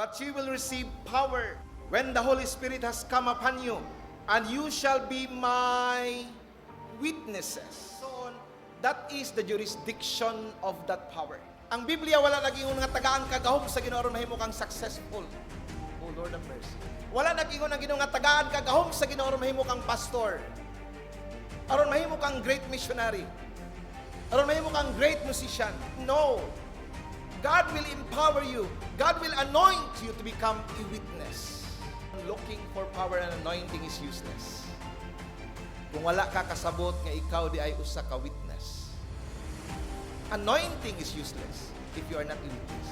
but ye will receive power when the Holy Spirit has come upon you, and you shall be my witnesses. So, that is the jurisdiction of that power. Ang Biblia wala nag-ingon nga tagaan kagahom sa Ginoo aron mahimo kang successful. Oh Lord of mercy. Wala nag-ingon ang Ginoo nga tagaan kagahom sa Ginoo aron mahimo kang pastor. Aron mahimo kang great missionary. Aron mahimo kang great musician. No. God will empower you. God will anoint you to become a witness. Looking for power and anointing is useless. Kung wala ka kasabot nga ikaw di ay usa ka witness. Anointing is useless if you are not a witness.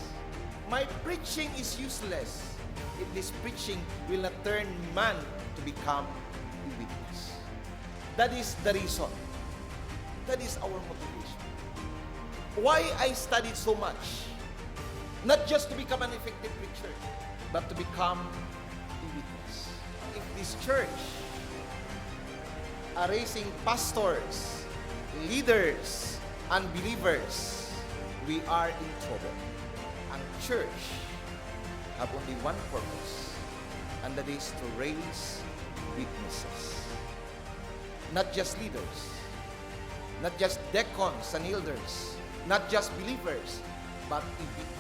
My preaching is useless if this preaching will not turn man to become a witness. That is the reason. That is our motivation. Why I studied so much. Not just to become an effective preacher, but to become a witness. If this church are raising pastors, leaders, and believers, we are in trouble. Ang church have only one purpose, and that is to raise witnesses. Not just leaders, not just deacons and elders, not just believers, but a witness.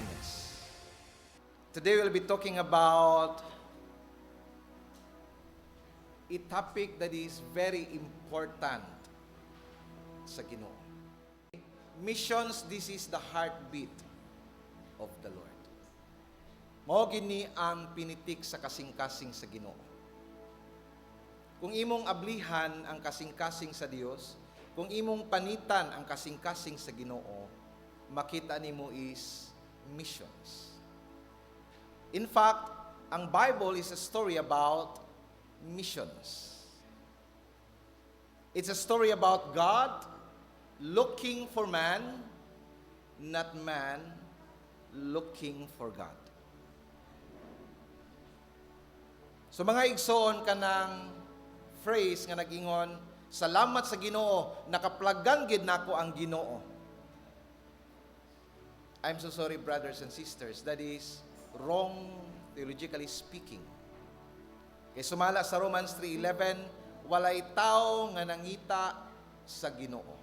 Today we'll be talking about a topic that is very important sa Ginoo. Missions, this is the heartbeat of the Lord. Mao gini ang pinitik sa kasing-kasing sa Ginoo. Kung imong ablihan ang kasing-kasing sa Dios, kung imong panitan ang kasing-kasing sa Ginoo, makita nimo is missions. In fact, ang Bible is a story about missions. It's a story about God looking for man, not man looking for God. So mga igsoon ka ng phrase nga nag-ingon, salamat sa Ginoo, nakaplagan gid nako ang Ginoo. I'm so sorry, brothers and sisters, that is wrong theologically speaking. Kay sumala sa Romans 3:11, walay tao nga nangita sa Ginoo.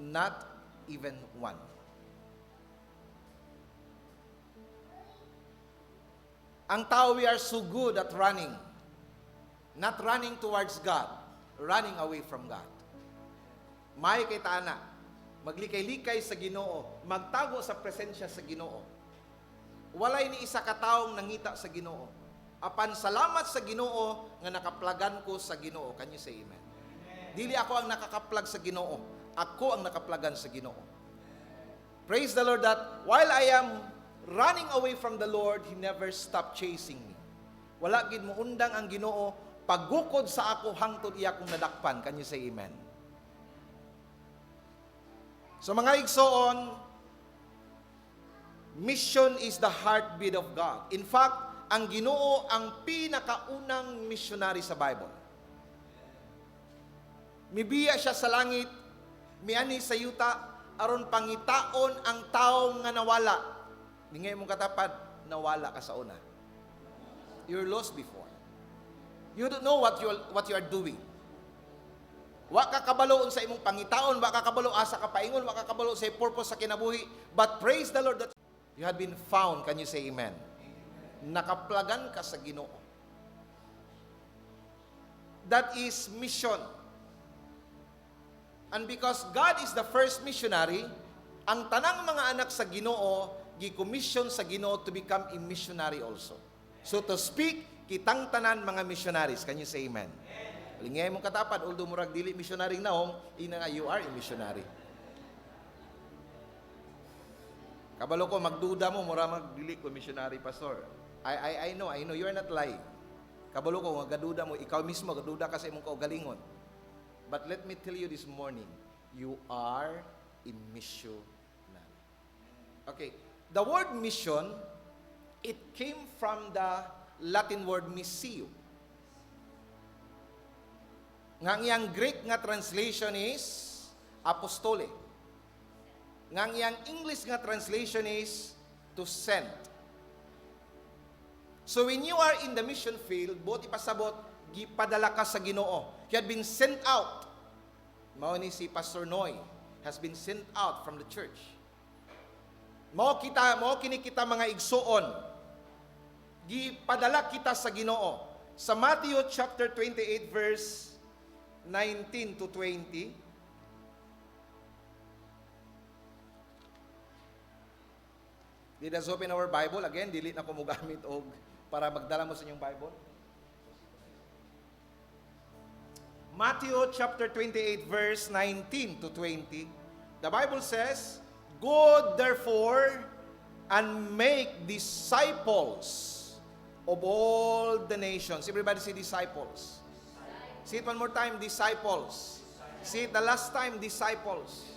Not even one. Ang tao, we are so good at running. Not running towards God, running away from God. May kay taana, maglikay-likay sa Ginoo, magtago sa presensya sa Ginoo. Walay ni isa ka taong nangita sa Ginoo. Apan salamat sa Ginoo nga nakaplagan ko sa Ginoo. Can you say amen? Dili ako ang nakakaplag sa Ginoo. Ako ang nakaplagan sa Ginoo. Praise the Lord that while I am running away from the Lord, He never stopped chasing me. Wala gid mo undang ang Ginoo paggukod sa ako hangtod iya kong nadakpan. Can you say amen? So mga igsoon, mission is the heartbeat of God. In fact, ang Ginoo ang pinakaunang missionary sa Bible. Mibiya siya sa langit, miani sa yuta, aron pangitaon ang taong nga nawala. Ningay mong katapad, nawala ka sa una. You're lost before. You don't know what you are doing. Wa ka kabaloon sa imong pangitaon, wa ka kabalo asa ka paingon, wa ka kabalo sa purpose sa kinabuhi. But praise the Lord that you had been found. Can you say amen? Nakaplagan ka sa Ginoo. That is mission. And because God is the first missionary, ang tanang mga anak sa Ginoo gi-commission sa Ginoo to become a missionary also. So to speak, kitang tanan mga missionaries. Can you say amen? Lingay mong katapat, although murag dili missionary naong, ina nga you are a missionary. Kabalo ko, magduda mo, mura magdili ko missionary, pastor. I know, you are not lying. Kabalo ko, magaduda mo, ikaw mismo, gaduda ka sa imong kaugalingon. But let me tell you this morning, you are a missionary. Okay, the word mission, it came from the Latin word missio. Nga iyang Greek nga translation is apostole. Nga iyang English nga translation is to send. So when you are in the mission field, buot ipasabot, gipadala ka sa Ginoo. You had been sent out. Mao ni si Pastor Noy has been sent out from the church. Mao kini kita mga igsoon. Gipadala kita sa Ginoo. Sa Matthew chapter 28 verse 19 to 20. Let us open our Bible. Again, dili na ko mo gamit og para magdala mo sa inyong Bible. Matthew chapter 28 verse 19 to 20. The Bible says, "Go therefore and make disciples of all the nations." Everybody say disciples. Say it one more time, disciples. Say it the last time, disciples.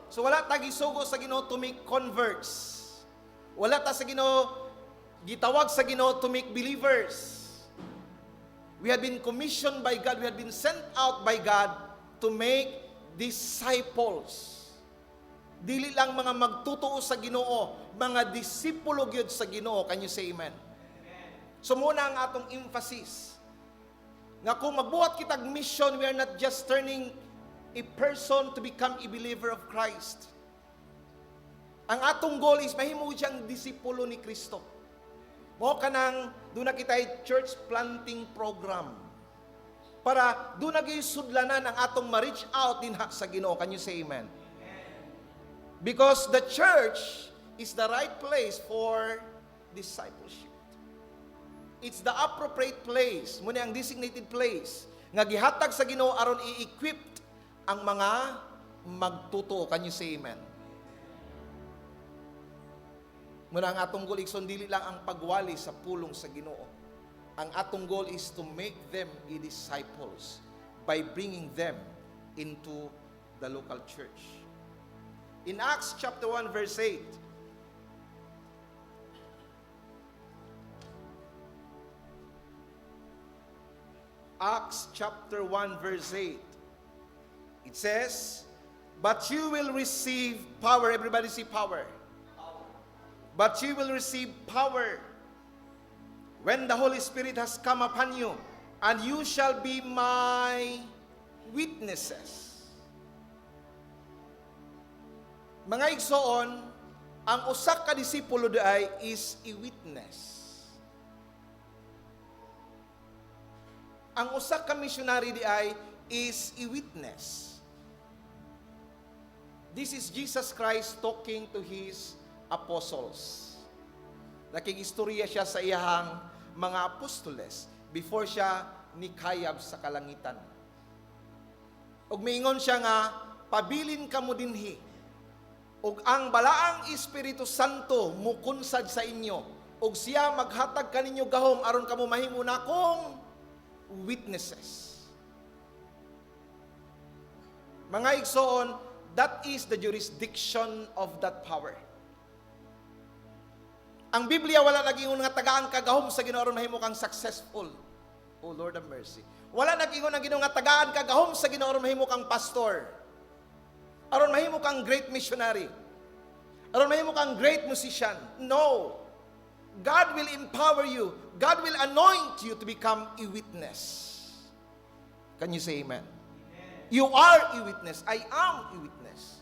So wala ta gisugo sa Ginoo to make converts. Wala ta sa Ginoo gitawag sa Ginoo to make believers. We have been commissioned by God, we have been sent out by God to make disciples. Dili lang mga magtutuo sa Ginoo, mga disipulo gyud sa Ginoo. Can you say amen? So muna ang atong emphasis. Nga kung magbuhat kitag mission, we are not just turning a person to become a believer of Christ. Ang atong goal is mahimo siyang disipulo ni Kristo. Mo kanang doon na kita church planting program. Para doon na sudlanan ang atong ma-reach out din sa Ginoo. Can you say amen? Because the church is the right place for discipleship. It's the appropriate place, muna ang designated place nga gihatag sa Ginoo aron i-equip ang mga magtuto. Can you say amen? Muna ang atong goal igsoon dili lang ang pagwali sa pulong sa Ginoo. Ang atong goal is to make them disciples by bringing them into the local church. In Acts chapter 1 verse 8, Acts chapter 1 verse 8, it says, "But you will receive power." Everybody say power. "But you will receive power when the Holy Spirit has come upon you, and you shall be my witnesses." Mga igsoon, ang usa ka disipulo diay is a witness. Ang usa ka missionary diay is a witness. This is Jesus Christ talking to His apostles. Nakigistorya siya sa iyahang mga apostoles before siya nikayab sa kalangitan. Ug miingon siya nga, "Pabilin kamo dinhi, ug ang balaang Espiritu Santo mukunsad sa inyo, ug siya maghatag kaninyo gahom aron kamo mahimo na akong witnesses." Mga igsoon, that is the jurisdiction of that power. Ang Biblia wala nag-ingon nga tagaan ka gahom sa Ginoo aron mahimo kang successful. Oh Lord have mercy. Wala nag-ingon ang Ginoo nga tagaan ka gahom sa Ginoo aron mahimo kang pastor. Aron mahimo kang great missionary. Aron mahimo kang great musician. No. God will empower you. God will anoint you to become a witness. Can you say amen? You are a witness. I am a witness.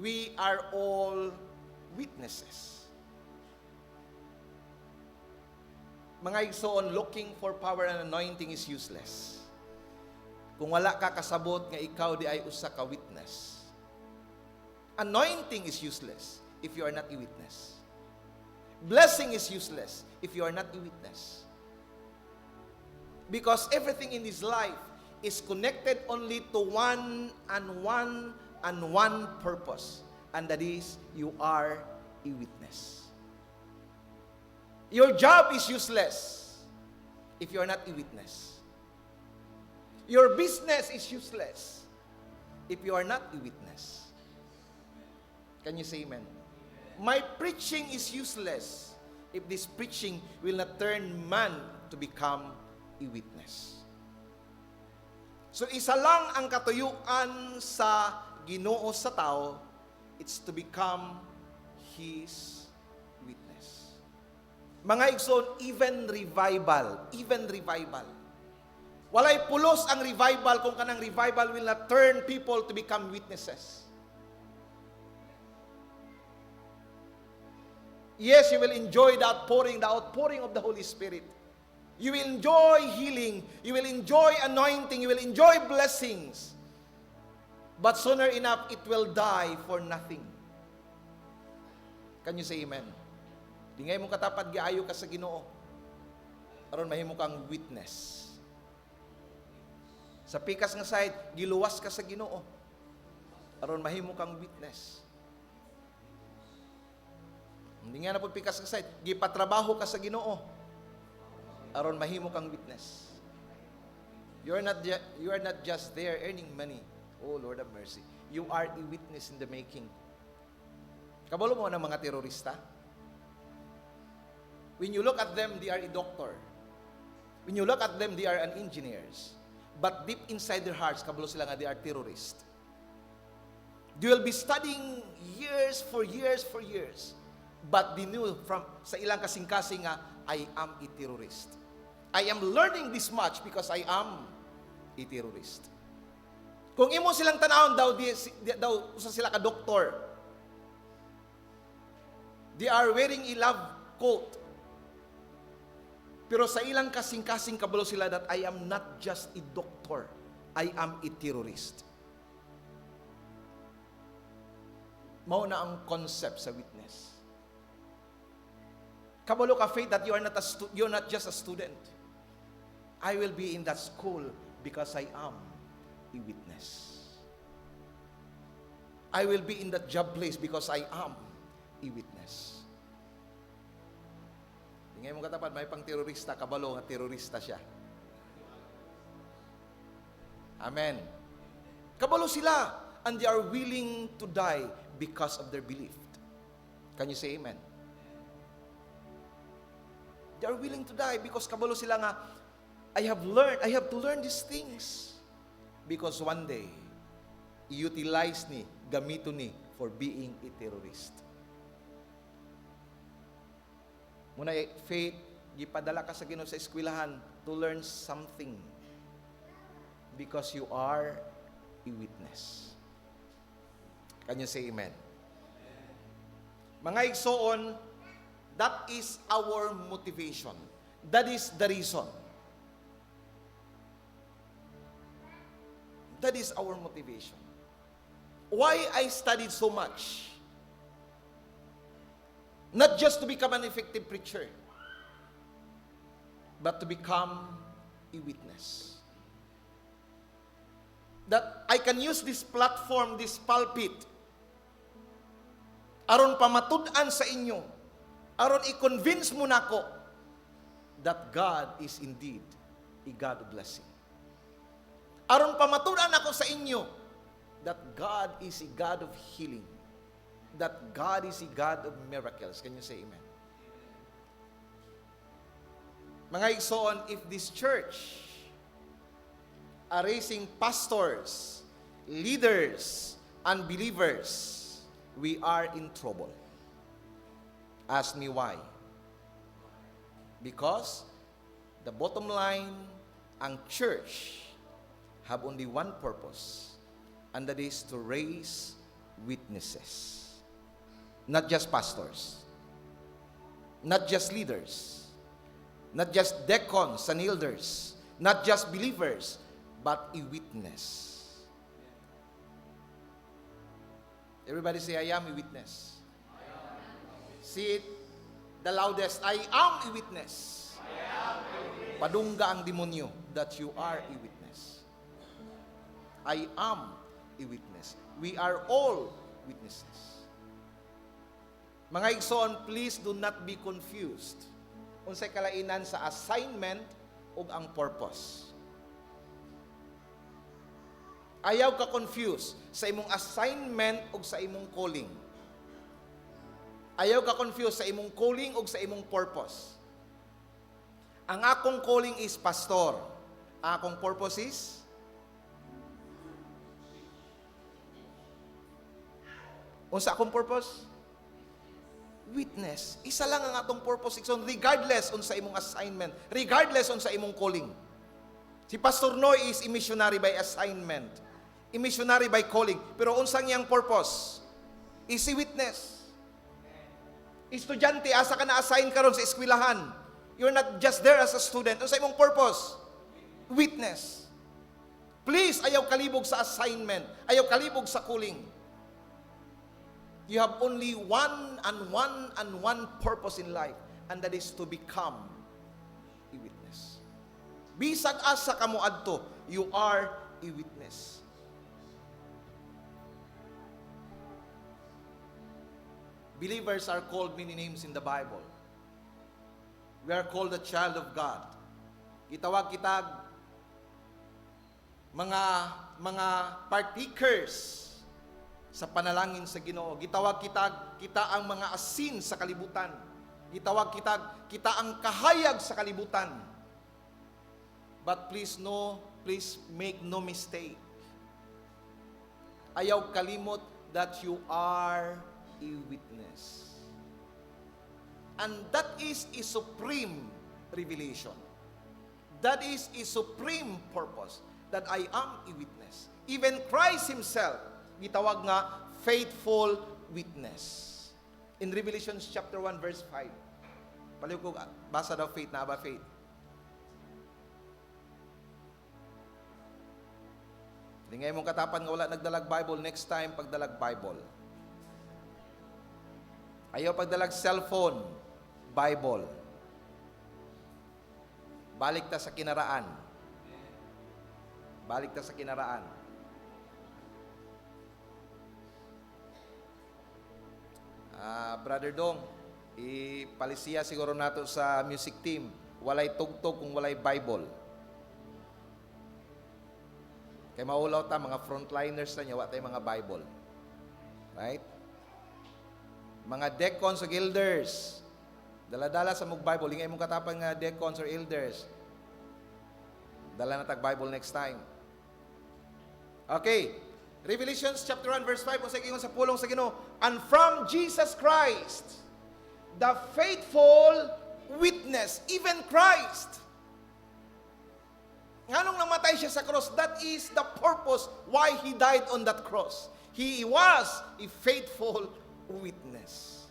We are all witnesses. Mga igsoon, looking for power and anointing is useless. Kung wala ka kasabot nga ikaw di ay usa ka witness. Anointing is useless if you are not a witness. Blessing is useless if you are not a witness. Because everything in this life is connected only to one purpose, and that is you are a witness. Your job is useless if you are not a witness. Your business is useless if you are not a witness. Can you say amen? My preaching is useless if this preaching will not turn man to become a witness. So isa lang ang katuyuan sa Ginoo sa tao, it's to become His witness. Mga igsoon, even revival. Walay pulos ang revival kung kanang revival will not turn people to become witnesses. Yes, you will enjoy the outpouring of the Holy Spirit. You will enjoy healing. You will enjoy anointing. You will enjoy blessings. But sooner enough, it will die for nothing. Can you say amen? Di ngay mong katapat, giayo ka sa Ginoo. Aron mahimo kang witness. Sa pikas nga side, giluwas ka sa Ginoo. Aron mahimo kang witness. Hindi nga na po pikas nga side, gipatrabaho ka sa Ginoo. Aron mahimo kang witness. You are not just there earning money. Oh, Lord of mercy. You are a witness in the making. Kabalo mo ng mga terorista? When you look at them, they are a doctor. When you look at them, they are an engineers. But deep inside their hearts, kabalo sila nga, they are terrorists. They will be studying years for years. But they knew from sa ilang kasing-kasing nga, I am a terrorist. I am learning this much because I am a terrorist. Kung imo silang tanawon daw usa sila ka doktor. They are wearing a lab coat. Pero sa ilang kasing-kasing kabalo sila that I am not just a doctor. I am a terrorist. Mao na ang concept sa witness. Kabalo ka faith that you are not just a student. I will be in that school because I am a witness. I will be in that job place because I am a witness. Ngayon mo katapat, may pang terorista, kabalo nga terorista siya. Amen. Kabalo sila, and they are willing to die because of their belief. Can you say amen? They are willing to die because kabalo sila nga, I have to learn these things. Because one day, i-utilize ni, gamito ni, for being a terrorist. Muna, faith, gipadala ka sa Ginoo sa eskwelahan to learn something. Because you are a witness. Can you say amen? Mga igsoon, that is our motivation. That is the reason. That is our motivation. Why I studied so much? Not just to become an effective preacher, but to become a witness. That I can use this platform, this pulpit, aron pamatud-an sa inyo, aron i-convince mo nako that God is indeed a God of blessing. Aron pamatudan ako sa inyo that God is a God of healing. That God is a God of miracles. Can you say amen? Mga igsoon, if this church are raising pastors, leaders, and believers, we are in trouble. Ask me why. Because the bottom line, ang church have only one purpose, and that is to raise witnesses. Not just pastors, not just leaders, not just deacons and elders, not just believers, but a witness. Everybody say, I am a witness. See it the loudest, I am a witness. Padungga ang demonyo that you are a witness. I am a witness. We are all witnesses. Mga igsoon, please do not be confused unsay kalainan sa assignment ug ang purpose. Ayaw ka confuse sa imong assignment ug sa imong calling. Ayaw ka confuse sa imong calling ug sa imong purpose. Ang akong calling is pastor. Ang akong purpose is unsa akong purpose? witness. Isa lang ang atong purpose igsoon, regardless on sa imong assignment, regardless on sa imong calling. Si Pastor Noy is a missionary by assignment, a missionary by calling. Pero unsang iyang purpose? Is a witness. Estudyante, asa ka na-assign karon sa eskwelahan. You're not just there as a student. Unsa imong purpose? Witness. Please, ayaw kalibog sa assignment. Ayaw kalibog sa calling. You have only one purpose in life, and that is to become a witness. Bisag asa ka mo adto, you are a witness. Believers are called many names in the Bible. We are called a child of God. Gitawag kitag mga partakers sa panalangin sa Ginoo. Gitawag kita ang mga asin sa kalibutan. Gitawag kita ang kahayag sa kalibutan. But please make no mistake. Ayaw kalimot that you are a witness. And that is a supreme revelation. That is a supreme purpose, that I am a witness. Even Christ Himself, gitawag nga faithful witness. In Revelation chapter 1 verse 5. Paliw ko, basa daw faith na ba faith? Hindi ngayon mong katapan nga wala nagdalag Bible, next time pagdalag Bible. Ayaw pagdalag cellphone, Bible. Balik ta sa kinaraan. Balik ta sa kinaraan. Brother Dong, ipalisiya siguro nato sa music team, walay tugtog kung walay Bible. Kay maulaw ta, mga frontliners na niya, wa tayo mga Bible. Right? Mga deacons o elders, dala-dala sa mong Bible. Ingay mong katapan nga deacons or elders. Dala na tag Bible next time. Okay. Revelation chapter 1 verse 5, kung sa pulong sa Ginoo, and from Jesus Christ, the faithful witness, even Christ. Nganong namatay siya sa cross? That is the purpose why He died on that cross. He was a faithful witness.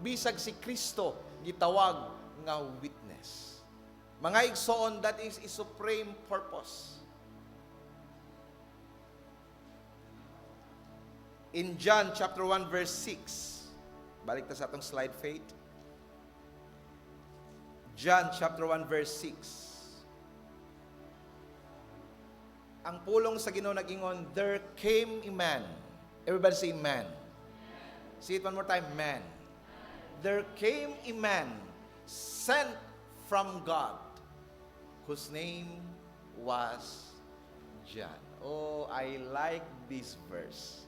Bisag si Kristo gitawag nga witness. Mga igsoon, that is a supreme purpose. In John chapter 1 verse 6. Balik ta sa atong slide, Faith. John chapter 1 verse 6. Ang pulong sa Ginoo nag-ingon, there came a man. Everybody say man. See it one more time, man. There came a man sent from God, whose name was John. Oh, I like this verse.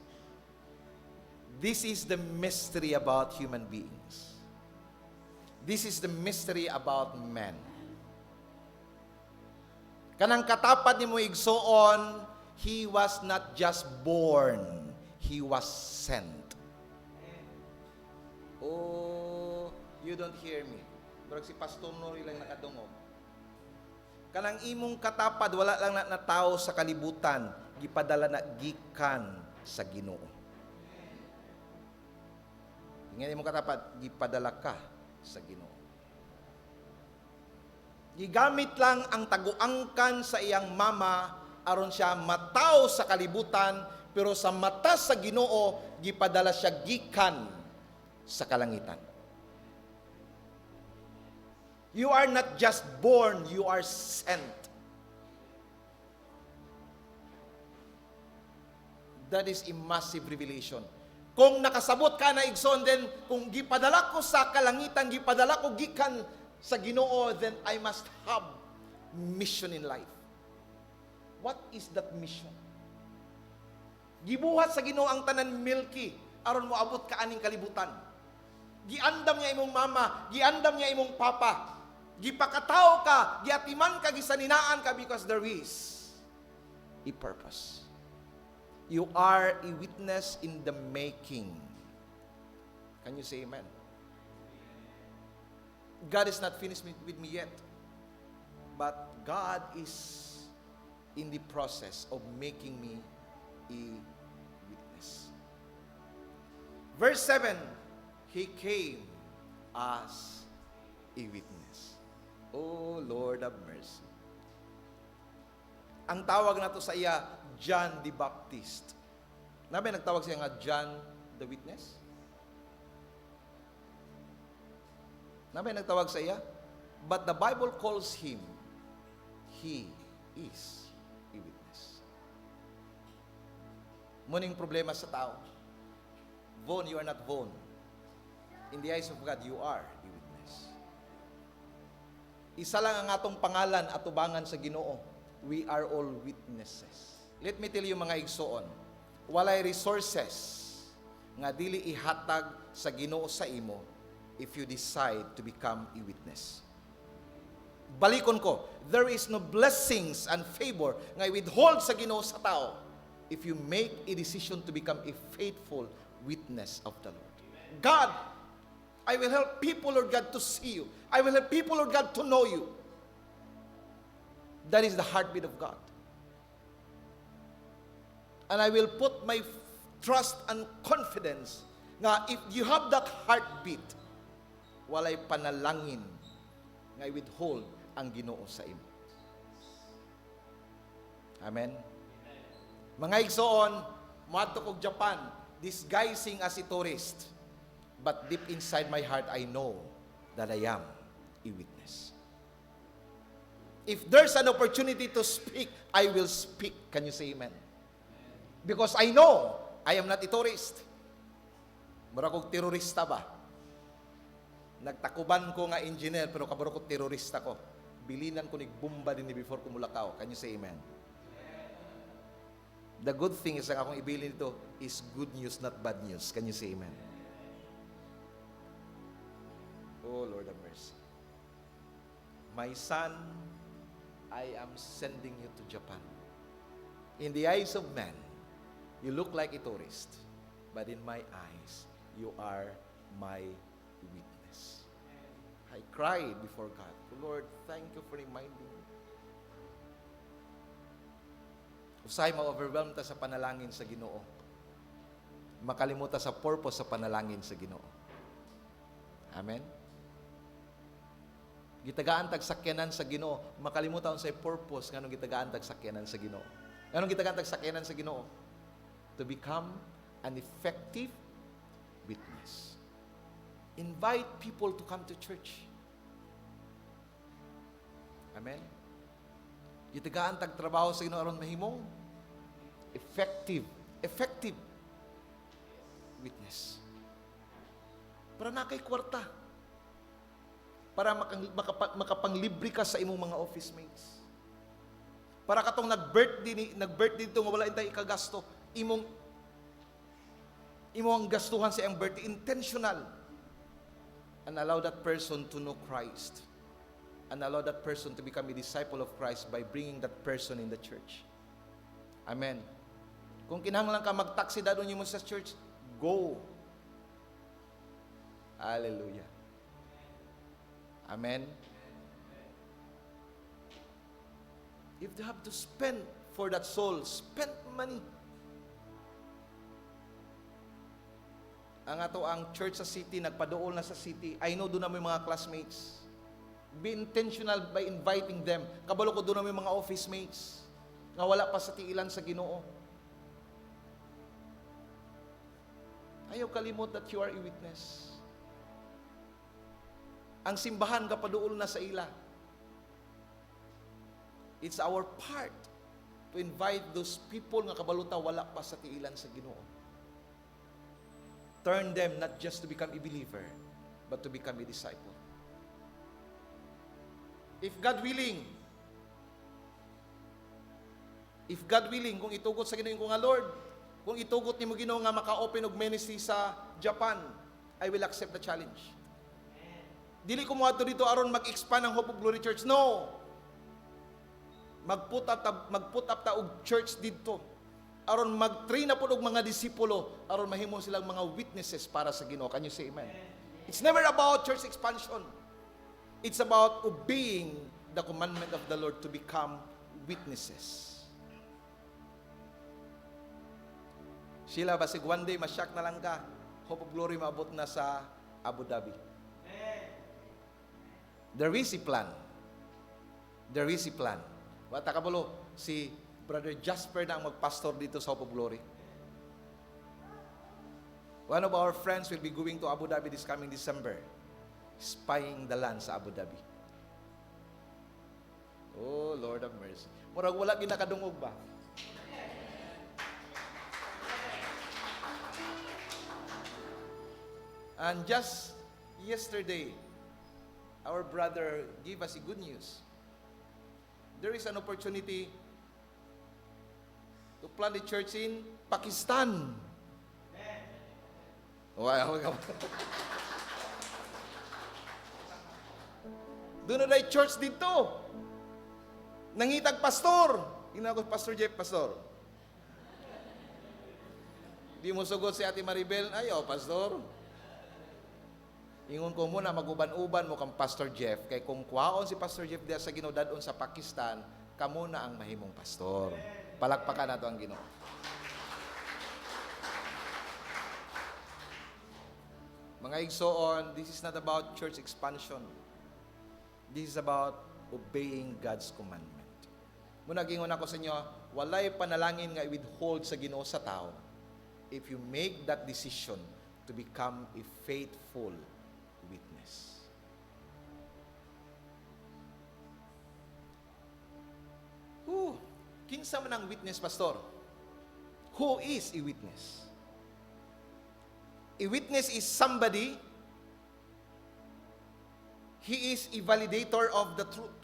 This is the mystery about human beings. This is the mystery about man. Kanang katapad ni mo igsoon, he was not just born, he was sent. Oh, you don't hear me. Pero si Pastor Nori lang nakadungog. Kanang imong katapad, wala lang na tao sa kalibutan, gipadala na gikan sa Ginoo. Ingay imong katapat, gipadala ka sa Ginoo. Gigamit lang ang taguangkan sa iyang mama aron siya mataw sa kalibutan, pero sa mata sa Ginoo gipadala siya gikan sa kalangitan. You are not just born, you are sent. That is a massive revelation. Kung nakasabot ka na igsoon, then kung gipadala ko sa kalangitan, gipadala ko gikan sa Ginoo, then I must have mission in life. What is that mission? Gibuhat sa Ginoo ang tanan milky aron mo abot ka aning kalibutan. Giandam niya imong mama, giandam niya imong papa. Gipakataw ka, giatiman ka, gisaninaan ka, because there is a purpose. You are a witness in the making. Can you say amen? God is not finished with me yet. But God is in the process of making me a witness. Verse 7, He came as a witness. Oh, Lord of mercy. Ang tawag na to sa iya, John the Baptist. Nabi nagtawag siya nga John the Witness? Nabi nagtawag sa iya? But the Bible calls him, he is a witness. Muning problema sa tao. Von, you are not Von. In the eyes of God, you are a witness. Isa lang ang atong pangalan at tubangan sa Ginoo. We are all witnesses. Let me tell you mga igsoon, walay resources nga dili ihatag sa Ginoo sa imo if you decide to become a witness. Balikon ko, there is no blessings and favor nga i-withhold sa Ginoo sa tao if you make a decision to become a faithful witness of the Lord. God, I will help people, Lord God, to see you. I will help people, Lord God, to know you. That is the heartbeat of God. And I will put my trust and confidence nga if you have that heartbeat, walay panalangin nga i-withhold ang Ginoo sa imo. Amen? Mga igsoon, moadto kog Japan, disguising as a tourist. But deep inside my heart, I know that I am a witness. If there's an opportunity to speak, I will speak. Can you say amen? Because I know I am not a tourist. Mura kog terorista ba? Nagtakuban ko nga engineer, pero kaburo ko terorista ko. Bilinan ko nigbomba din ni before ko mulakaw. Can you say amen? The good thing is ang akong ibilin dito is good news, not bad news. Can you say amen? Oh, Lord of mercy. My son, I am sending you to Japan. In the eyes of man, you look like a tourist. But in my eyes, you are my witness. I cried before God. Lord, thank you for reminding me. Usay ma-overwhelm ta sa panalangin sa Ginoo. Makalimuta sa purpose sa panalangin sa Ginoo. Amen? Gitagaan tag sakyanan sa Ginoo, makalimutan sa purpose nganong gitagaan tag sakyanan sa Ginoo. Nganong gitagaan tag sakyanan sa Ginoo? To become an effective witness. Invite people to come to church. Amen. Gitagaan tag trabaho sa Ginoo aron mahimong effective witness. Para na kay kwarta. Para makapanglibre ka sa imong mga office mates. Para katong nag-birthday dito nga wala intay ikagasto, imong gastuhan sa iyang birthday intentional. And allow that person to know Christ. And allow that person to become a disciple of Christ by bringing that person in the church. Amen. Kung kinahanglan ka mag-taxi dadon mo sa church, go. Hallelujah. Amen. If you have to spend for that soul, spend money. Ang church sa city, nagpaduol na sa city. I know doon na may mga classmates. Be intentional by inviting them. Kabalo ko doon na may mga office mates nga wala pa sa tiilan sa Ginoo. Ayaw kalimot that you are a witness. Ang simbahan kapaduol na sa ila. It's our part to invite those people nga kabaluta wala pa sa tiilan sa Ginoo. Turn them not just to become a believer, but to become a disciple. If God willing, kung itugot sa Ginoo ko nga Lord, kung itugot nimo Ginoo nga maka-open og ministry sa Japan, I will accept the challenge. Dili ko moadto dito aron mag-expand ang Hope of Glory Church. No. Mag-put up ta og church dito aron mag-train na po og mga disipulo, aron mahimo silang mga witnesses para sa Ginoo. Can you say amen? It's never about church expansion. It's about obeying the commandment of the Lord to become witnesses. Sila, basig one day, masyak na lang ka. Hope of Glory maabot na sa Abu Dhabi. There is a plan. There is a plan. Wata ka balo, si Brother Jasper na ang magpastor dito sa Hope of Glory. One of our friends will be going to Abu Dhabi this coming December, spying the land sa Abu Dhabi. Oh, Lord of mercy. Murag wala ginakadungog ba? And just yesterday, our brother gave us a good news. There is an opportunity to plant a church in Pakistan. Wow. Doon na church dito. Nangitag pastor. Tingnan ko, Pastor Jeff, pastor. Di mo sugod si Ate Maribel, ayaw, pastor. Ingon ko muna, maguban-uban mo kang Pastor Jeff, kay kung kwaon si Pastor Jeff diya sa Ginoo dadon sa Pakistan, kamo na ang mahimong pastor. Palakpakan nato ang Ginoo. Mga igsoon, this is not about church expansion. This is about obeying God's commandment. Muna gingon ako sa inyo, walay panalangin nga i-withhold sa Ginoo sa tao if you make that decision to become a faithful witness. Kinsa man ang witness, pastor? Who is a witness? A witness is somebody, he is a validator of the truth.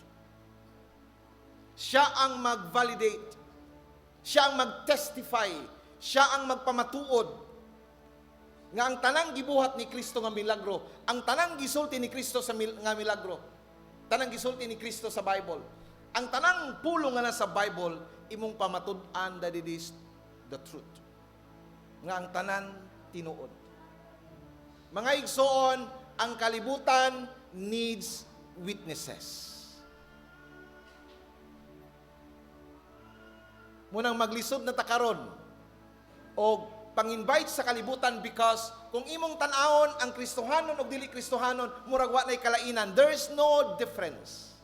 Siya ang mag-validate. Siya ang mag-testify. Siya ang magpamatuod nga ang tanang gibuhat ni Kristo nga milagro, ang tanang gisulti ni Kristo sa nga milagro, tanang gisulti ni Kristo sa Bible, ang tanang pulong nga nasa Bible, imong pamatud-an that it is the truth. Nga ang tanan tinuod. Mga igsoon, ang kalibutan needs witnesses. Munang maglisod na takaron o pang-invite sa kalibutan because kung imong tan-awon ang Kristohanon o dili Kristohanon, murag wa nay kalainan. There is no difference.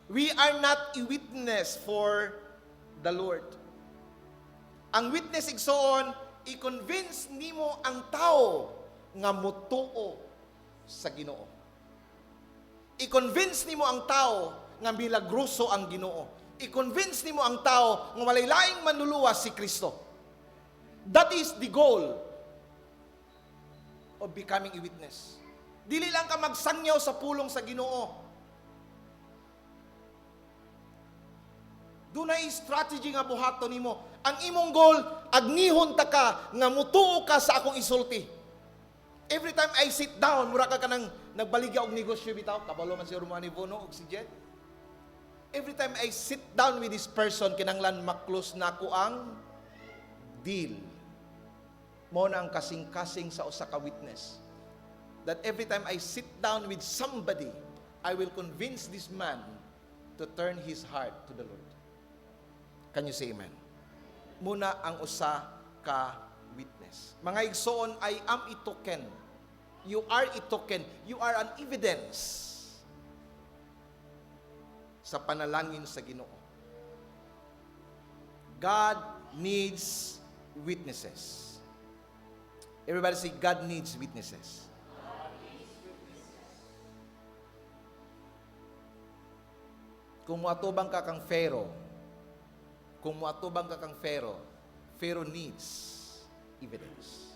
We are not a witness for the Lord. Ang witness igsoon, i-convince nimo ang tao nga mutuo sa Ginoo. I-convince nimo ang tao nga milagroso ang Ginoo. I-convince nimo ang tao nga walay laing manluluwas si Kristo. That is the goal of becoming a witness. Dili lang ka magsangyaw sa pulong sa Ginoo. Dunay strategy nga buhaton nimo. Ang imong goal, agnihon ta ka nga mutuo ka sa akong isulti. Every time I sit down, mura ka kanang nagbaligya og negosyo bitaw, kabalo man si Romani Bono og si Jet. Every time I sit down with this person, kinanglan maklose na ko ang deal. Mo na ang kasing-kasing sa usa ka witness. That every time I sit down with somebody, I will convince this man to turn his heart to the Lord. Can you say amen? Muna ang usa ka witness. Mga igsoon, I am a token. You are a token. You are an evidence sa panalangin sa Ginoo. God needs witnesses. Everybody say, God needs witnesses. Kung muatubang ka kang Pharaoh, Pharaoh needs evidence.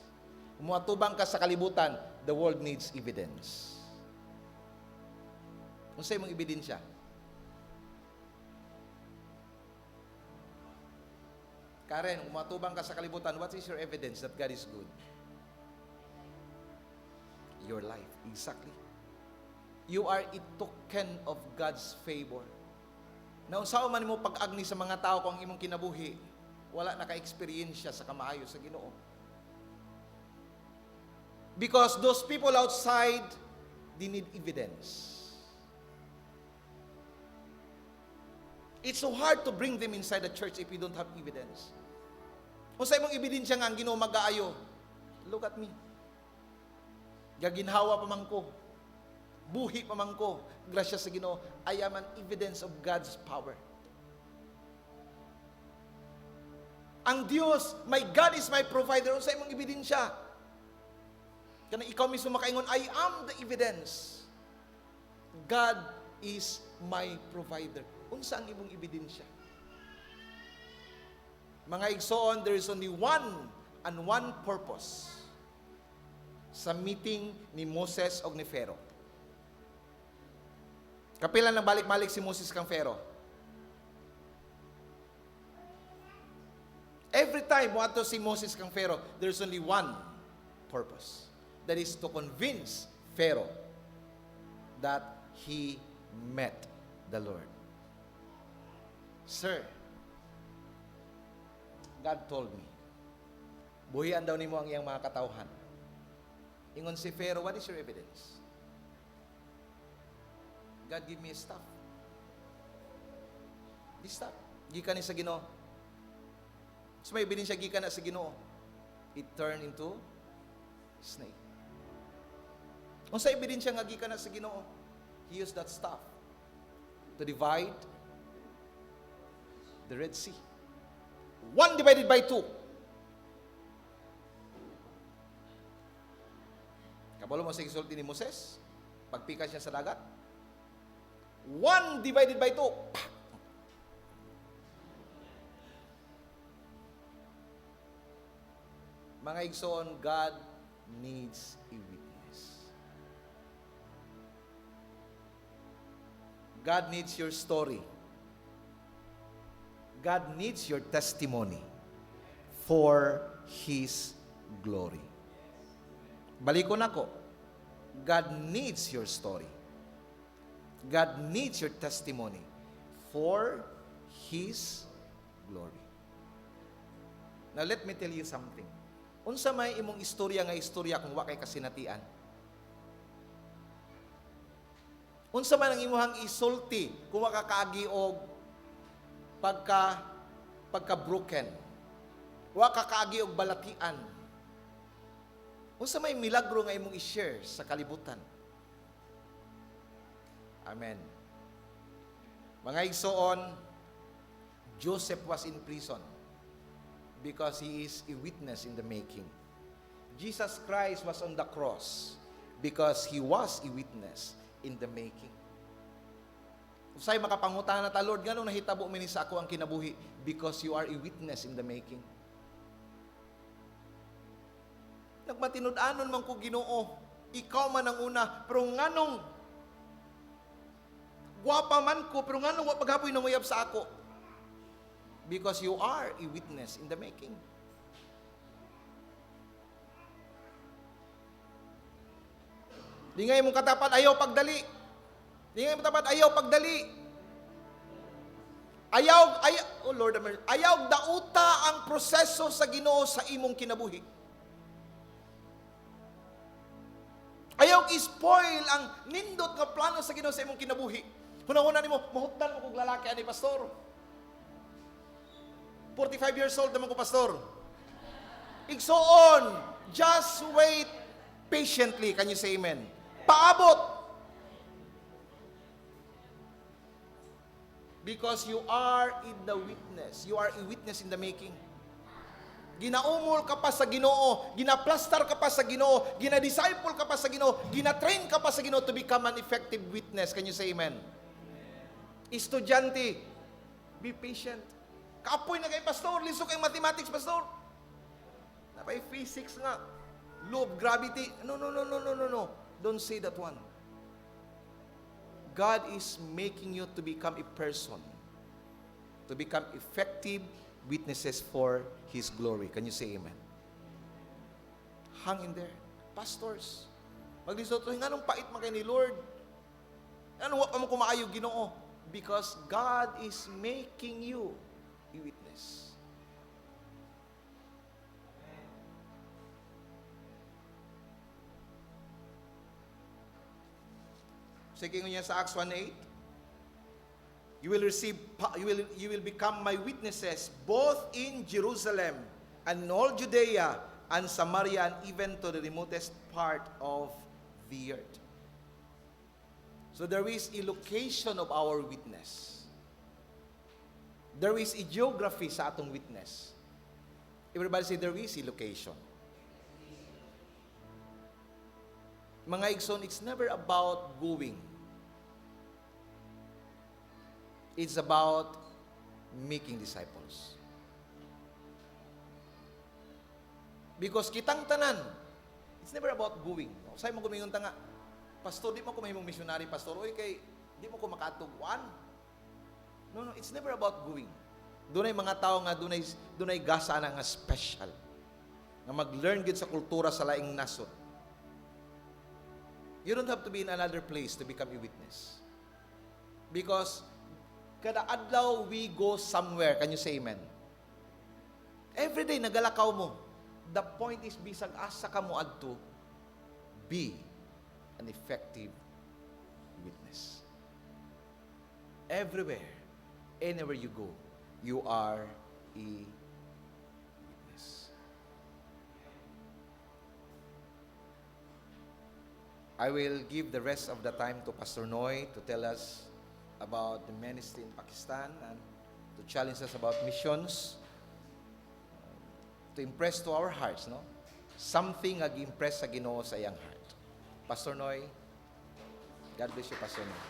Kung muatubang ka sa kalibutan, the world needs evidence. Kung sa'yo mong ebidensya? Karen, kung muatubang ka sa kalibutan, what is your evidence that God is good? Your life, exactly. You are a token of God's favor. Na unsaon man mo pag-agni sa mga tao kung ang imong kinabuhi, wala naka-experience sa kamaayo sa Ginoo. Because those people outside, they need evidence. It's so hard to bring them inside the church if you don't have evidence. Unsa imong ebidensya nga ang Ginoo mag-aayo? Look at me. Gaginhawa pa man ko. Buhi pa man ko. Grasya sa Ginoo, I am an evidence of God's power. Ang Dios, my God is my provider. Unsa imong ebidensya? Kana ikaw mismo makaingon, I am the evidence. God is my provider. Unsa ang imong ebidensya? Mga igsoon, there is only one and one purpose sa meeting ni Moses og ni Pharaoh. Kapila nang balik-balik si Moses kang Pharaoh. Every time mo ato si Moses kang Pharaoh, there's only one purpose. That is to convince Pharaoh that he met the Lord. Sir, God told me, buhian daw nimo ang iyang mga katawhan. Ingon si Pharaoh, what is your evidence? God give me a staff. This staff, gikan ni sa Ginoo. So may ebidensya gikan na sa Ginoo. It turned into snake. Unsa ebidensya nga gikan na sa Ginoo? He used that staff to divide the Red Sea. 1 divided by 2. Kabalo mo sa isulti ni Moses, pagpikas siya sa dagat, 1 divided by 2. Mga igsoon, God needs a witness. God needs your story. God needs your testimony for His glory. Balikon ako. God needs your story. God needs your testimony for His glory. Now let me tell you something. Unsa may imong istorya kung wa kay kasinatian? Unsa man ang imong isulti kung wa ka kaagi og pagka broken? Wa ka kaagi og balatian. Unsa may milagro nga imong i-share sa kalibutan? Amen. Mga igsoon, Joseph was in prison because he is a witness in the making. Jesus Christ was on the cross because He was a witness in the making. Usay makapangutana ta, Lord, ngano nahitabo mi ni sa ako ang kinabuhi? Because you are a witness in the making. Nagmatinud-anon man ko Ginoo, ikaw man ang una, pero nganong gwapa man ko, pero nga nung paghapoy na mayab sa ako. Because you are a witness in the making. Di nga mong katapat, ayaw pagdali. Di nga mong katapat, ayaw pagdali. Oh Lord, ayaw dauta ang proseso sa Ginoo sa imong kinabuhi. Ayaw i-spoil ang nindot nga plano sa Ginoo sa imong kinabuhi. Hunahuna nimo, mahutdan mo kong lalaki ani pastor. 45 years old naman ko pastor. Igsoon, just wait patiently. Can you say amen? Paabot. Because you are in the witness. You are a witness in the making. Ginaumol ka pa sa Ginoo, ginaplastar ka pa sa Ginoo, ginadisciple ka pa sa Ginoo, ginatrain ka pa sa Ginoo to become an effective witness. Can you say amen? Estudyante, be patient. Kaapoy na kay pastor, lisok kay mathematics pastor. Napay physics nga. Law of gravity. No. Don't say that one. God is making you to become a person, to become effective witnesses for His glory. Can you say amen? Hang in there. Pastors, maglisod to, nga nung pait man kay ni Lord. Ano wa pa mo kumaayo Ginoo? because God is making you a witness. Sige niya sa Acts 1:8, you will become my witnesses both in Jerusalem and in all Judea and Samaria and even to the remotest part of the earth. So there is a location of our witness. There is a geography sa atong witness. Everybody say there is a location. Mga igsoon, it's never about going. It's about making disciples. Because kitang tanan, it's never about going. Say mo kumingon ta nga, pastor, di mo ko mahimong missionary, pastor, oy kay di mo ko makatugwan. No, it's never about going. Dunay mga tao nga dunay gasa na nga special. Nga mag-learn gid sa kultura sa laing nasod. You don't have to be in another place to become a witness. Because kada adlaw we go somewhere. Can you say amen? Every day nagalakaw mo. The point is bisag asa ka mo adto, be an effective witness. Everywhere, anywhere you go, you are a witness. I will give the rest of the time to Pastor Noy to tell us about the ministry in Pakistan and to challenge us about missions, to impress to our hearts, no? Something ag-impress sa Ginoo sa iyang heart. Pastor Noy, God bless you, Pastor Noy.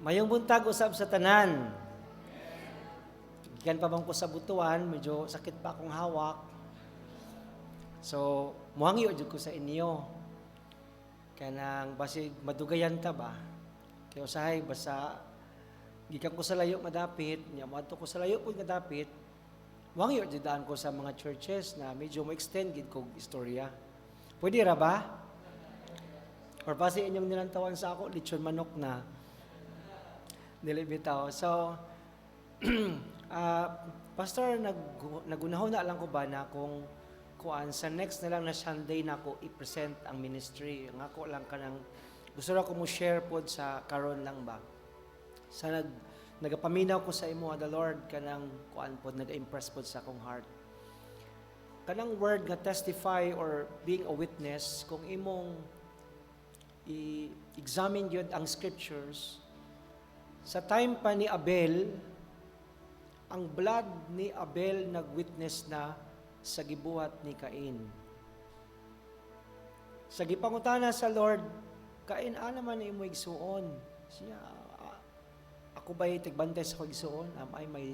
Mayong buntag usab sa tanan. Gikan pa bang ko sa butuan, medyo sakit pa akong hawak. So, muhangyo jud ko sa inyo. Kanang basig madugayan ta ba? Kaya usahay basta gikan ko sa layo madapit, nya moadto ko sa layo pud madapit. Muhangyo jud daan ko sa mga churches na medyo mo-extend gid kog istorya. Pwede ra ba? Or base inyong nilantawan sa ako, lechon manok na. Dili bitaw. So, Pastor, nagunahon na lang ko ba na kung kuan sa next na lang na Sunday na ako i-present ang ministry. Nga ko lang kanang gusto ra ko mo share pod sa karon lang ba. Sa nagapaminaw ko sa imo the Lord kanang kuan pod nag-impress pod sa akong heart. Kanang word nga testify or being a witness kung imong i-examine yun ang scriptures sa time pa ni Abel, ang blood ni Abel nag-witness na sa gibuhat ni Cain. Sa gipangutana sa Lord, Cain, ano man imo igsuon? Siya, ako ba'y tigbantay sa igsuon? Am I my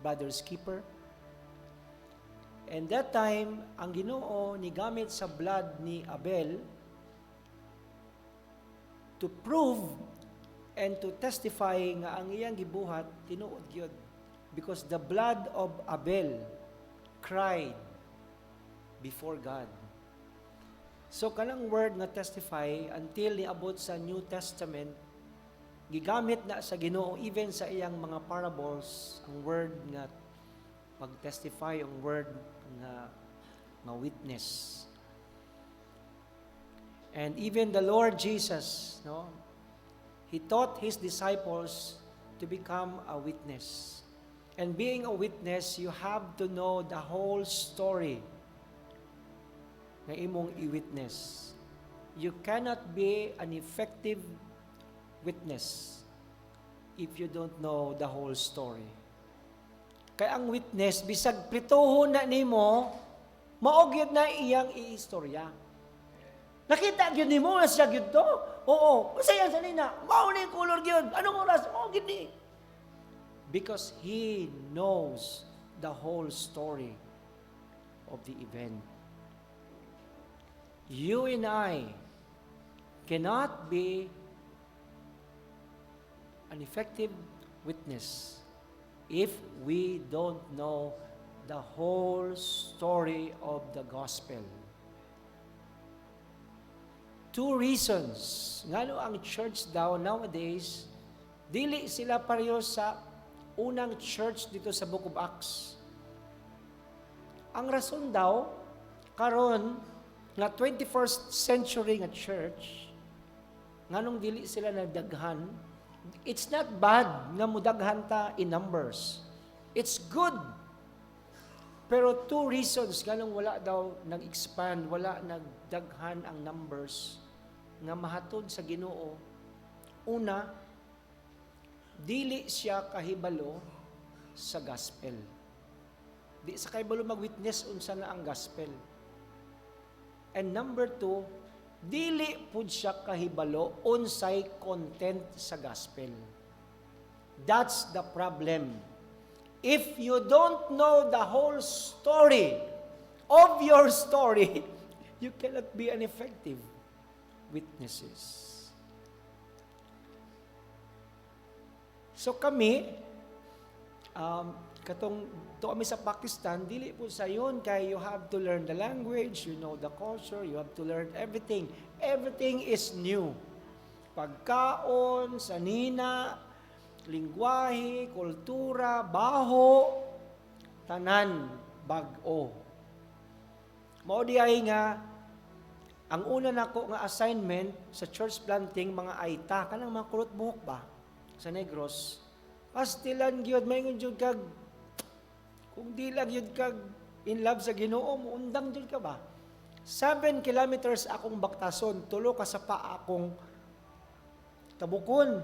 brother's keeper? And that time, ang Ginoo ni gamit sa blood ni Abel to prove and to testify nga ang iyang gibuhat tinuod gyud. Because the blood of Abel cried before God. So kanang word nga testify until niabot sa New Testament, gigamit na sa Ginoo even sa iyang mga parables ang word nga pag-testify, ang word nga witness. And even the Lord Jesus, no, He taught His disciples to become a witness. And being a witness, you have to know the whole story na imong i-witness. You cannot be an effective witness if you don't know the whole story. Kaya ang witness, bisag prituhon na nimo, maogyod na iyang iistorya. Nakita gyud nimo na siya gyud to? Oo. Masaya sa nina. Mao ni color gyud. Anong oras? Maogyod ni. Because He knows the whole story of the event. You and I cannot be an effective witness if we don't know the whole story of the gospel. Two reasons. Ngano ang church daw nowadays, dili sila pareho sa unang church dito sa Book of Acts. Ang rason daw, karon nga 21st century nga church, nganong dili sila nagdaghan, it's not bad nga mudaghan ta in numbers. It's good. Pero two reasons nganong wala daw nag-expand, wala nagdaghan ang numbers nga mahatod sa Ginoo. Una, dili siya kahibalo sa gospel. Di sa kahibalo mag-witness unsa na ang gospel. And number two, dili pud siya kahibalo unsay content sa gospel. That's the problem. If you don't know the whole story of your story, you cannot be an effective witnesses. So kami, katong to kami sa Pakistan, dili po sa yun, kay you have to learn the language, you know the culture, you have to learn everything. Everything is new. Pagkaon, sanina, lingwahe, kultura, baho, tanan, bag-o. Mao di ay nga, ang una nako nga assignment sa church planting, mga aita, kanang mga kulot buhok ba? Sa Negros. Pastilan gyud maingon jud kag kung di lang yun kag in love sa Ginoo, muundang jud ka ba? 7 kilometers akong baktason, 3 ka sa pa akong tabukon.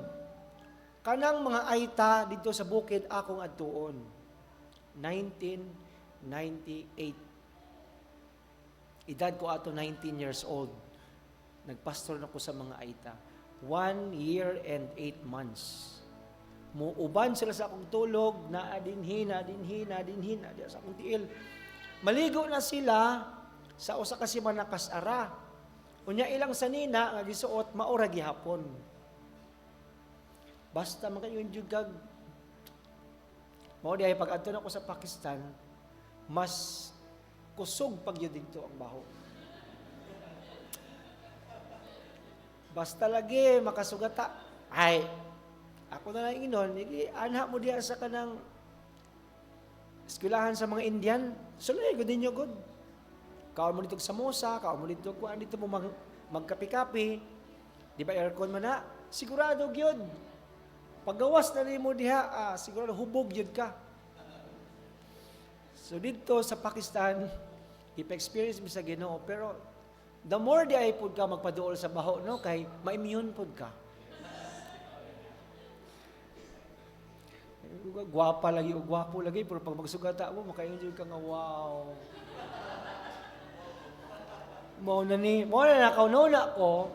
Kanang mga aita dito sa bukid akong adtuon. 1998. Edad ko ato 19 years old. Nagpastor na ko sa mga aita. 1 year and 8 months. Muuban sila sa akong tulog, na sa akong tiil. Maligo na sila sa usa ka semana kasara. Unya ilang sanina nga gisuot maura gihapon. Basta makayon jugag. Mao di ay pag-adto na ko sa Pakistan, mas kusog pag yun dito ang baho. Basta lagi makasugata. Ay, ako na lang inon, anha mo diya sa kanang eskwelahan sa mga Indian, sulay, good din nyo, good. Kaon mo dito sa samosa, kaon mo dito, kuhaan dito mo magkapi-kapi, di ba aircon man na? Sigurado yun. Paggawas na rin mo diha, sigurado hubog yun ka. So dito sa Pakistan, ipa-experience mo sa Ginoo, pero the more di ay pud ka magpaduol sa baho, no, kay ma-immune pud ka. Gwapa lagi o gwapo lagi, pero pag magsugata mo, makainjud ka nga, wow. Mo na nakaununa ko,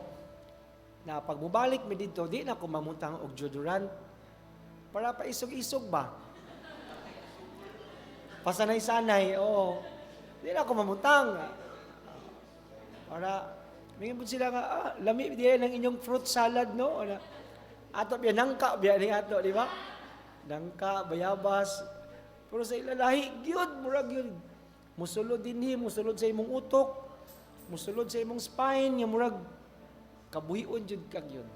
na pag mubalik mi dito, di na ko mamutang og deodorant, para pa isog-isog ba? Pasanay-sanay, oo. Di na ako mamutang. Para, may po sila nga, lami diyan ng inyong fruit salad, no? Ato, biya nangka, biya ni ato, di ba? Nangka, bayabas. Pero sa ilalahi, gyud, murag yun. Musulod din musulod sa imong utok, musulod sa imong spine, yung murag, kabuhion jud kag yun.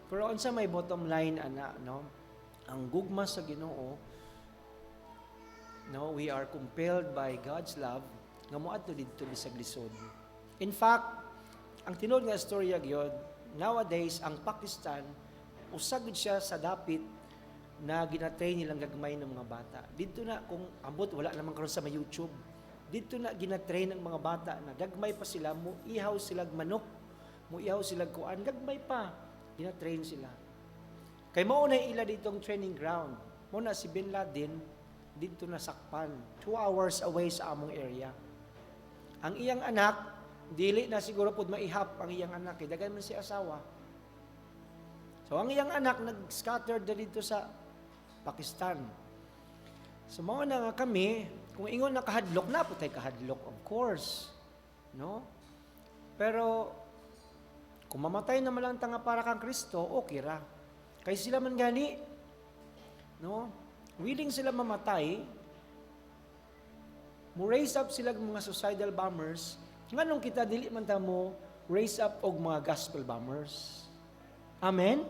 Pero unsa may bottom line, ana, no? Ang gugma sa Ginoo, no, we are compelled by God's love nga moadto didto bisag lisod. In fact, ang tinuod nga istorya gyud, nowadays ang Pakistan usag gid siya sa dapit na ginatrain nilang gagmay ng mga bata. Dito na kung ambot wala naman karon sa YouTube. Dito na ginatrain ng mga bata na gagmay pa sila, mo ihaw sila manok, mo ihaw sila kuan, gagmay pa. Ginatrain sila. Kay mao na ila ditong training ground. Mo na si Bin Laden dito na sakpan, 2 hours away sa among area. Ang iyang anak, dili na siguro pud maihap ang iyang anak, kay daghan man si asawa. So ang iyang anak nag-scattered dito sa Pakistan. So mao na nga kami, kung ingon na kahadlok na po tayo kahadlok, of course. No? Pero kung mamatay na lang tanga para kang Kristo, okay ra. Kay sila man gani, no? Willing sila mamatay mo raise up sila mga suicidal bombers, nganong kita dili man ta mo raise up og mga gospel bombers. Amen?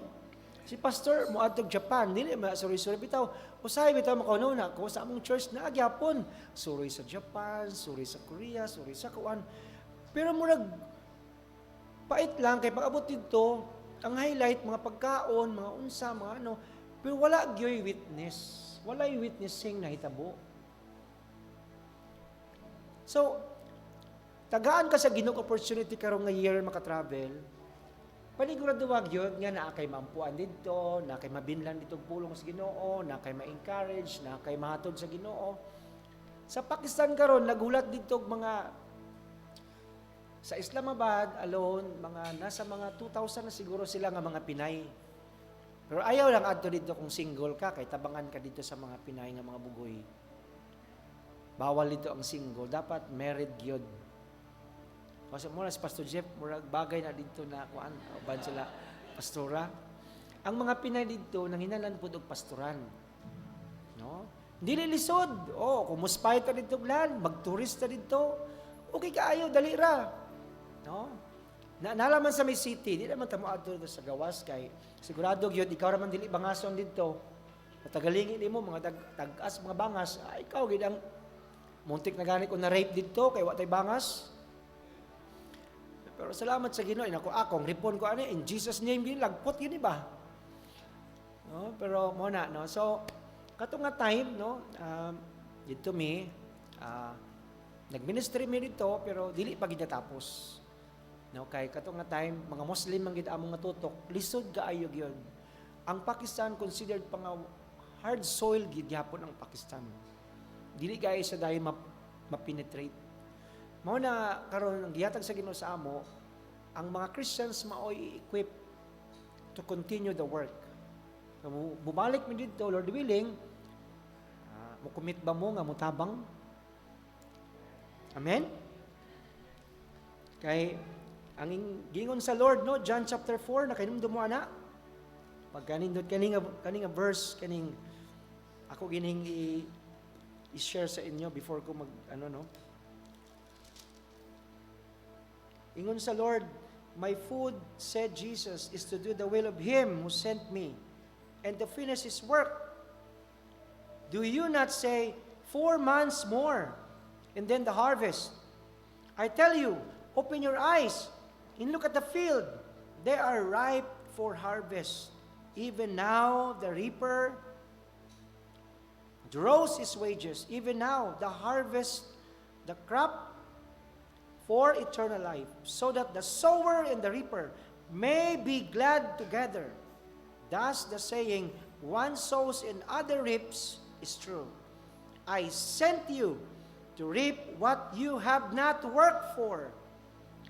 Si pastor mo atog Japan, dili man suri-suri bitaw. Usahay bitaw makaunaw na ko sa among church na agyapon. Suri sa Japan, suri sa Korea, suri sa kuan. Pero murag pait lang kay pag-abot dito, ang highlight mga pagkaon, mga unsa, mga ano, pero wala gyoy witness. Wala yung witnessing na hitabo. So, tagaan ka sa Ginoo opportunity karong nga year maka-travel. Paniguraduwag yun nga na kay maampuan dito, na kay mabinlan dito pulong sa Ginoo, na kay ma-encourage, na kay mahatod sa Ginoo. Sa Pakistan karon nagulat dito mga sa Islamabad alone, mga nasa mga 2,000 na siguro sila nga mga Pinay. Pero ayaw lang adto dito kung single ka, kay tabangan ka dito sa mga Pinay nga mga bugoy. Bawal dito ang single, dapat married gyud. Kasi muna si Pastor Jeff, murag bagay na dito na kuan, uban sila pastora. Ang mga Pinay dito nanghinalan pud og pastoran. No? Dili lisod. Oh, kung muspay ta dito lan, magturista dito. Okay kaayo dali ra. No? Nalaman sa may city, di naman tamo adto sa gawas kay sigurado gyud ikaw ra man dili bangason dito. Natagalingi nimo mga tag-as mga bangas, ikaw gid ang muntik na gani ko na rape dito kay wa tay bangas. Pero salamat sa Ginoo, inako akong ripon ko ani in Jesus name gid lagpot gid ba. No, pero mo na no. So kato nga time no, dito mi nagministry mi dito pero dili pa gid natapos. No, kay kato nga time mga Muslim man gid among natutok, lisod kaayo gyud. Ang Pakistan considered pa nga hard soil gid gyapon ang Pakistan. Dili gay sa dayon ma-penetrate. Mao na karon ang gihatag sa Ginoo sa amo, ang mga Christians maoy equip to continue the work. Bumalik mi dito, Lord willing, mo commit ba mo nga mutabang? Amen? Kay ang gingon sa Lord no, John chapter 4 na kanindot mo ana. Pag kanindot kaning verse kaning ako gining i-share sa inyo before ko mag ano no. Ingon sa Lord, my food, said Jesus, is to do the will of Him who sent me and to finish His work. Do you not say, 4 months more, and then the harvest? I tell you, open your eyes and look at the field. They are ripe for harvest. Even now, the reaper draws his wages. Even now, the harvest, the crop, for eternal life, so that the sower and the reaper may be glad together. Thus the saying, one sows and other reaps, is true. I sent you to reap what you have not worked for.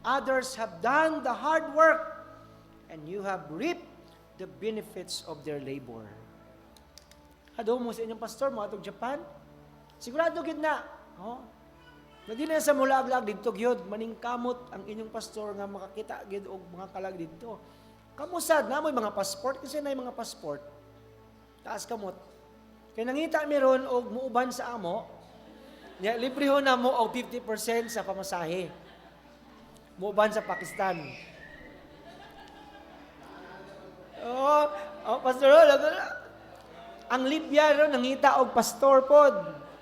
Others have done the hard work, and you have reaped the benefits of their labor. Hado mo sa inyong pastor, mo atong Japan? Sigurado gid na. Oh. Na di na sa mulaglag dito gyud maningkamot ang inyong pastor nga makakita gyud og mga kalag dito. Kamusad na mo'y mga passport kasi na mga passport. Taas kamot. Kay nangita mi ron og muuban sa amo. Nya librehon na mo og 50% sa pamasahe. Muuban sa Pakistan. Oh, pastor ang Libya ron nangita og pastor pod.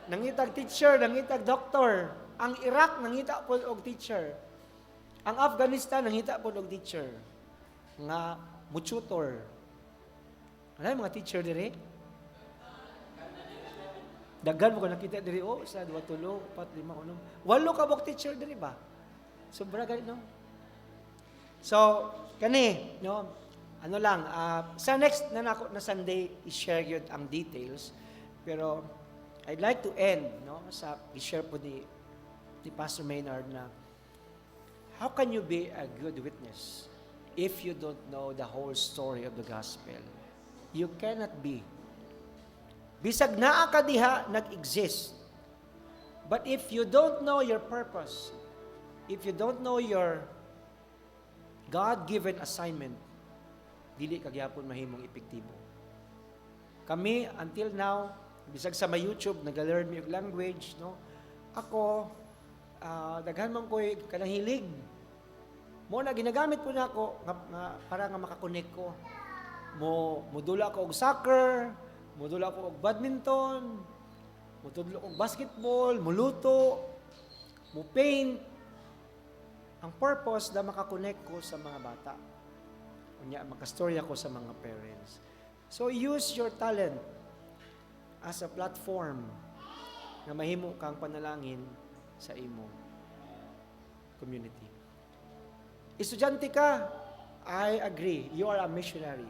Nangita og teacher, nangita og doktor. Ang Iraq nangita po og teacher. Ang Afghanistan nangita po og teacher. Nga mututor. Ano mga teacher dire? Daghan mo ko nakita dire sa 2, 3, 4, 5, 6. 8 ka bok teacher dire ba? Sobra gani no. So, kani no, ano lang sa next na nako na Sunday i-share gyud ang details. Pero I'd like to end no sa i-share po ni Pastor Maynard na how can you be a good witness if you don't know the whole story of the gospel? You cannot be. Bisag naa ka diha nag-exist. But if you don't know your purpose, if you don't know your God-given assignment, dili ka gyapon mahimong epektibo. Kami until now, bisag sa my YouTube nag-learn mi og language, no? ako, daghan man ko'y kanang hilig. Mo na ginagamit po na ako para nga makakonek ko. Mudula ko og soccer, mudula ko og badminton, mudula ko og basketball, muluto, mo paint. Ang purpose na makakonek ko sa mga bata. Unya makastorya ko sa mga parents. So use your talent as a platform na mahimo kang panalangin sa imo community. Estudyante ka, I agree, you are a missionary.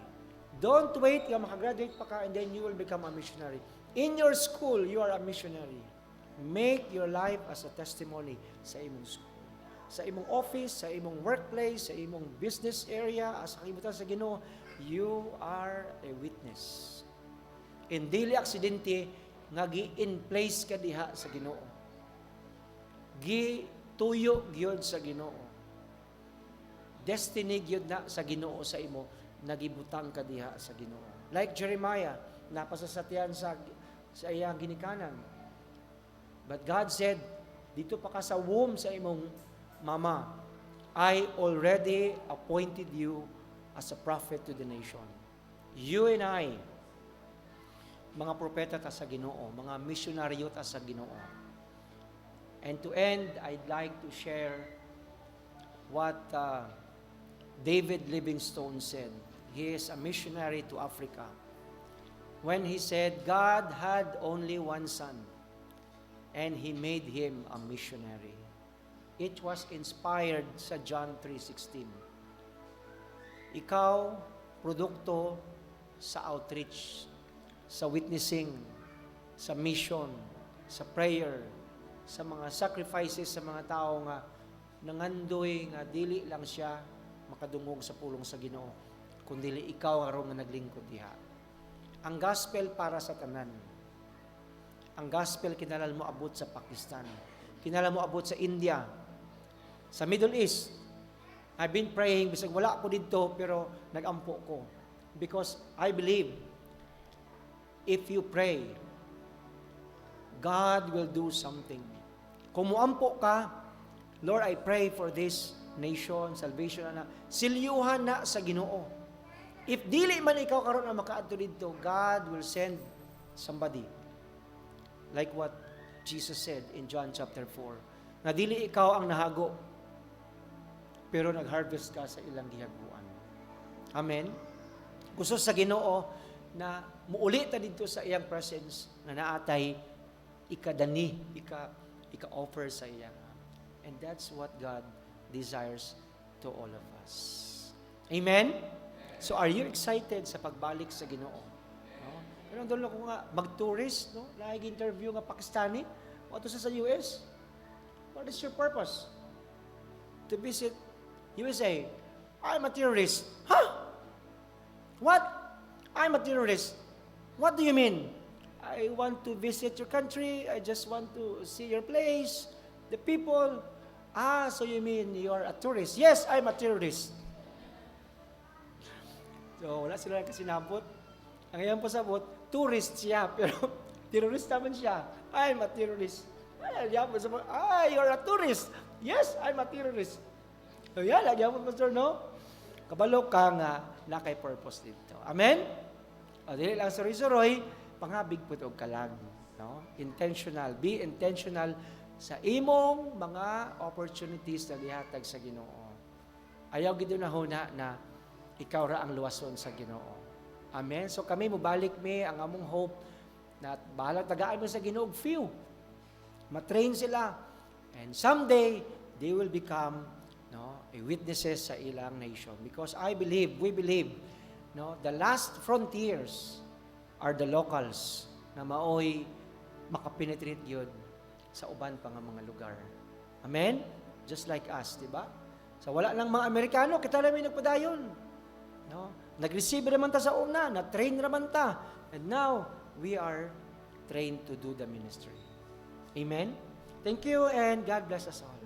Don't wait nga makagraduate pa ka and then you will become a missionary. In your school, you are a missionary. Make your life as a testimony sa imong school, sa imong office, sa imong workplace, sa imong business area, sa kalibutan sa Ginoo, you are a witness. In dili aksidente nga gi-in place ka diha sa Ginoo. Gi-tuyo gyud sa Ginoo. Destiny gyud na sa Ginoo sa imo, nagibutang ka diha sa Ginoo. Like Jeremiah, napasasatian sa iyang ginikanan. But God said, dito pa ka sa womb sa imong mama, I already appointed you as a prophet to the nation. You and I, mga propeta ta sa Ginoo, mga misyonaryo ta sa Ginoo. And to end, I'd like to share what David Livingstone said. He is a missionary to Africa. When he said, God had only one son, and He made him a missionary. It was inspired sa John 3:16. Ikaw, produkto sa outreach, sa witnessing, sa mission, sa prayer, sa mga sacrifices sa mga tao nga nangandoy nga dili lang siya makadungog sa pulong sa Ginoo, kundi ikaw aron nga naglingkod diha. Ang gospel para sa tanan. Ang gospel kinahanglan mo abot sa Pakistan. Kinahanglan mo abot sa India, sa Middle East. I've been praying, bisag wala ako dito, pero nagampo ko. Because I believe, if you pray, God will do something. Kung muampo ka, Lord, I pray for this nation, salvation na, silyuhan na sa Ginoo. If dili man ikaw karon na makaadto dito, God will send somebody. Like what Jesus said in John chapter 4, na dili ikaw ang nahago, pero nag-harvest ka sa ilang gihaguan. Amen? Gusto sa Ginoo na muuli ta dito sa iyang presence na naatay ikadani, ika-offer sa iya. And that's what God desires to all of us. Amen? So are you excited sa pagbalik sa Ginoo? No? Pero doon ko nga mag-tourist, no? Nag-interview nga Pakistani, o to sa US. What is your purpose? To visit USA. I'm a terrorist. Huh? What? I'm a terrorist. What do you mean? I want to visit your country. I just want to see your place, the people. So you mean you're a tourist? Yes, I'm a terrorist. So, wala sila kasinabot. Ang iyan po sabot, tourist siya, pero terrorist naman siya. I'm a terrorist. You're a tourist. Yes, I'm a terrorist. So yan, lagyan po, Pastor, no? Kabalo ka nga na kay purpose dito. Amen? O, dili lang suroy-suroy, pangabig po ito kalag. No? Intentional. Be intentional sa imong mga opportunities na gihatag sa Ginoo. Ayaw gid na huna na ikaw ra ang luwason sa Ginoo. Amen. So kami mobalik mi ang among hope na bahala tagaan mo sa Ginoo few. Matrain sila and someday they will become a witnesses sa ilang nation because we believe the last frontiers are the locals na maoy makapenetrate yun sa uban pa nga mga lugar. Amen? Just like us, di ba? So wala lang mga Amerikano, kita namin nagpadayon. No? Nag-receive naman ta sa una, na-train naman ta. And now, we are trained to do the ministry. Amen? Thank you and God bless us all.